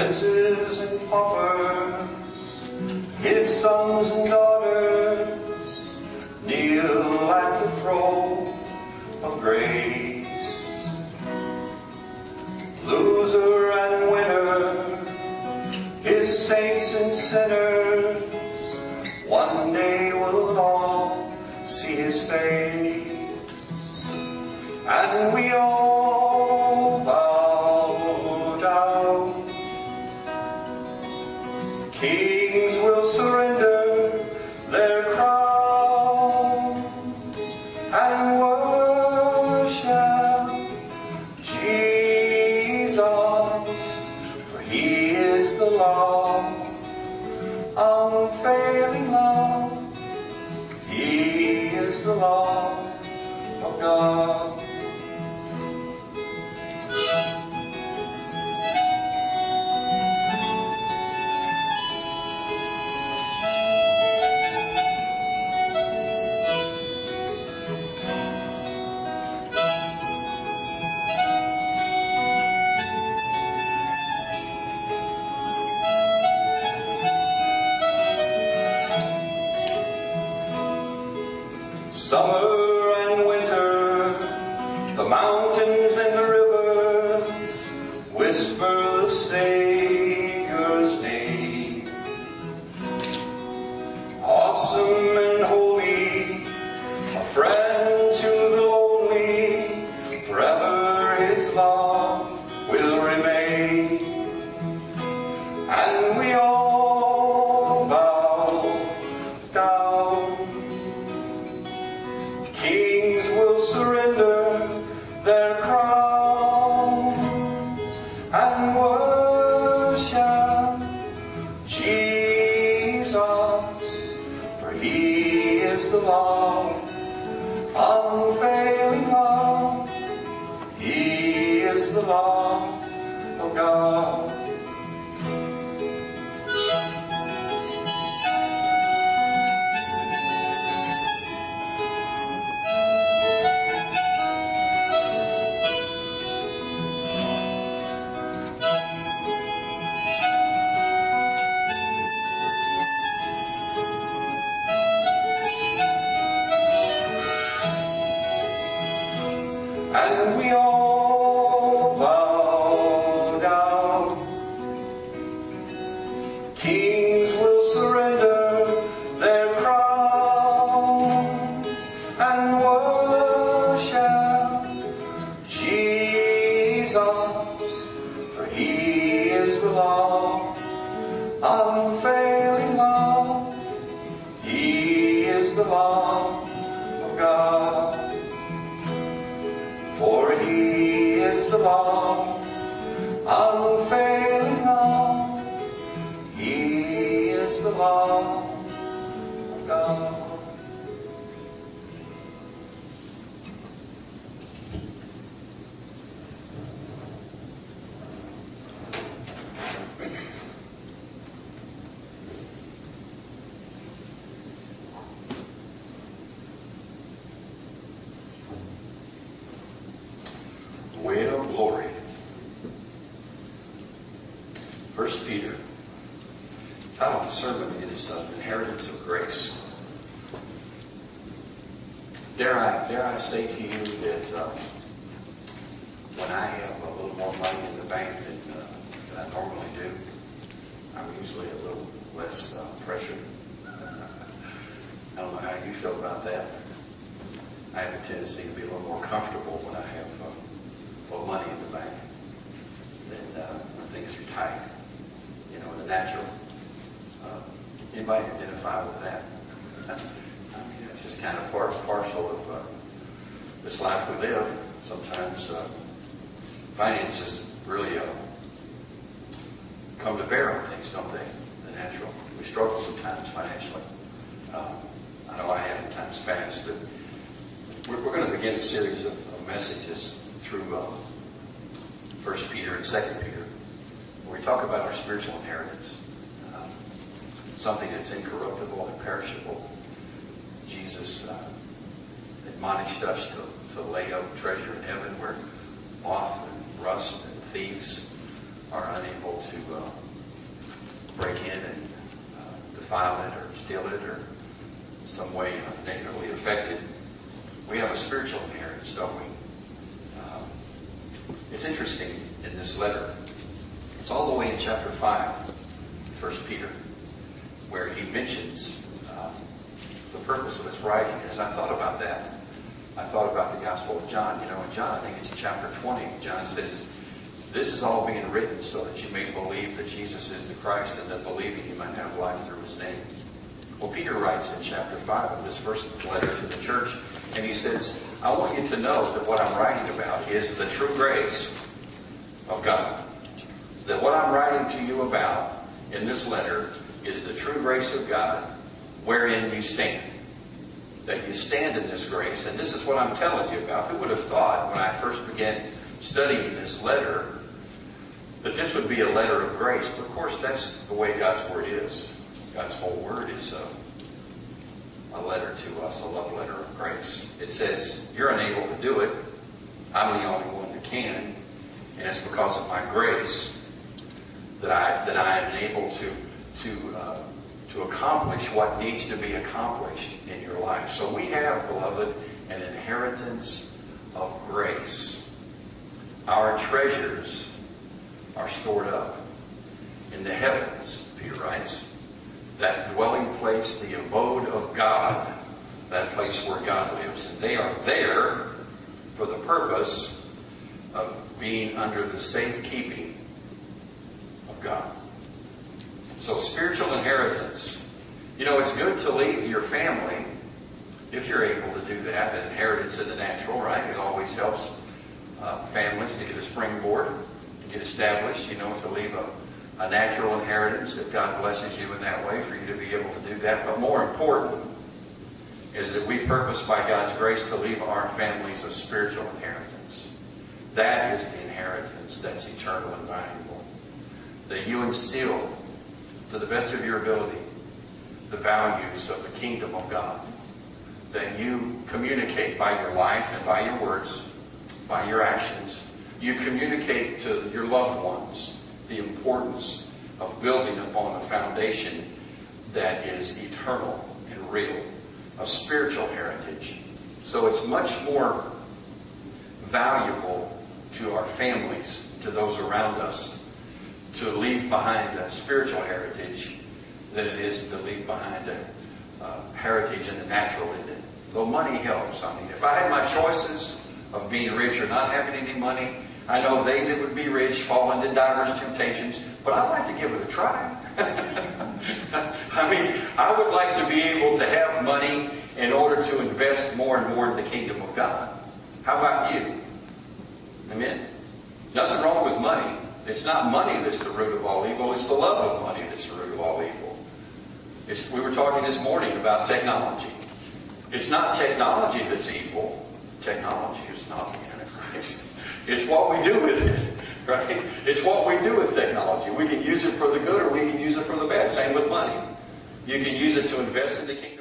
princes and paupers, his sons and daughters, kneel at the throne of grace. Loser and winner, his saints and sinners, one day will all see his face. And we all bow down. Kings will surrender their crowns and worship Jesus, for he is the love, unfailing love. He is the love of God. Summer and winter, the mountains and the rivers whisper the Savior's name. Awesome and holy, a friend to the lonely, forever his love will remain. And we all bow down. Kings will surrender their crowns and worship Jesus, for he is the love, unfailing love. He is the love of God. And we all bow down. Kings will surrender their crowns and worship Jesus, for he is the love, unfailing love. He is the love of God. For he is the love, unfailing love. He is the love of God. Well, glory. 1 Peter. The title of the sermon is Inheritance of Grace. Dare I say to you that when I have a little more money in the bank than I normally do, I'm usually a little less pressured. I don't know how you feel about that. I have a tendency to be a little more comfortable when I have money in the bank than when things are tight, the natural. Anybody identify with that? I mean, it's just kind of parcel of this life we live. Sometimes finances really come to bear on things, don't they? The natural. We struggle sometimes financially. I know I have in times past, but we're going to begin a series of messages through 1 Peter and 2 Peter, where we talk about our spiritual inheritance, something that's incorruptible and perishable. Jesus admonished us to lay up treasure in heaven where moth and rust and thieves are unable to break in and defile it or steal it or some way negatively affect it. We have a spiritual inheritance, don't we? It's interesting in this letter. It's all the way in chapter 5, 1 Peter, where he mentions the purpose of his writing. And as I thought about that, I thought about the Gospel of John. You know, in John, I think it's in chapter 20, John says, "This is all being written so that you may believe that Jesus is the Christ, and that believing you might have life through his name." Well, Peter writes in chapter 5 of this first letter to the church, and he says, "I want you to know that what I'm writing about is the true grace of God. That what I'm writing to you about in this letter is the true grace of God, wherein you stand. That you stand in this grace." And this is what I'm telling you about. Who would have thought when I first began studying this letter that this would be a letter of grace? But of course, that's the way God's Word is. God's whole Word is a letter to us, a love letter of grace. It says, you're unable to do it. I'm the only one that can. And it's because of my grace that I am able to accomplish what needs to be accomplished in your life. So we have, beloved, an inheritance of grace. Our treasures are stored up in the heavens, Peter writes. That dwelling place, the abode of God, that place where God lives. And they are there for the purpose of being under the safekeeping of God. So spiritual inheritance. You know, it's good to leave your family, if you're able to do that, an inheritance in the natural, right? It always helps families to get a springboard, to get established, you know, to leave a natural inheritance if God blesses you in that way for you to be able to do that. But more important is that we purpose by God's grace to leave our families a spiritual inheritance. That is the inheritance that's eternal and valuable. That you instill, to the best of your ability, the values of the kingdom of God. That you communicate by your life and by your words, by your actions. You communicate to your loved ones the importance of building upon a foundation that is eternal and real, a spiritual heritage. So it's much more valuable to our families, to those around us, to leave behind a spiritual heritage than it is to leave behind a heritage in the natural. Though money helps. I mean, if I had my choices of being rich or not having any money, I know they that would be rich fall into diverse temptations, but I'd like to give it a try. I mean, I would like to be able to have money in order to invest more and more in the kingdom of God. How about you? Amen? Nothing wrong with money. It's not money that's the root of all evil. It's the love of money that's the root of all evil. We were talking this morning about technology. It's not technology that's evil. Technology is not the Antichrist. It's what we do with it, right? It's what we do with technology. We can use it for the good or we can use it for the bad. Same with money. You can use it to invest in the kingdom.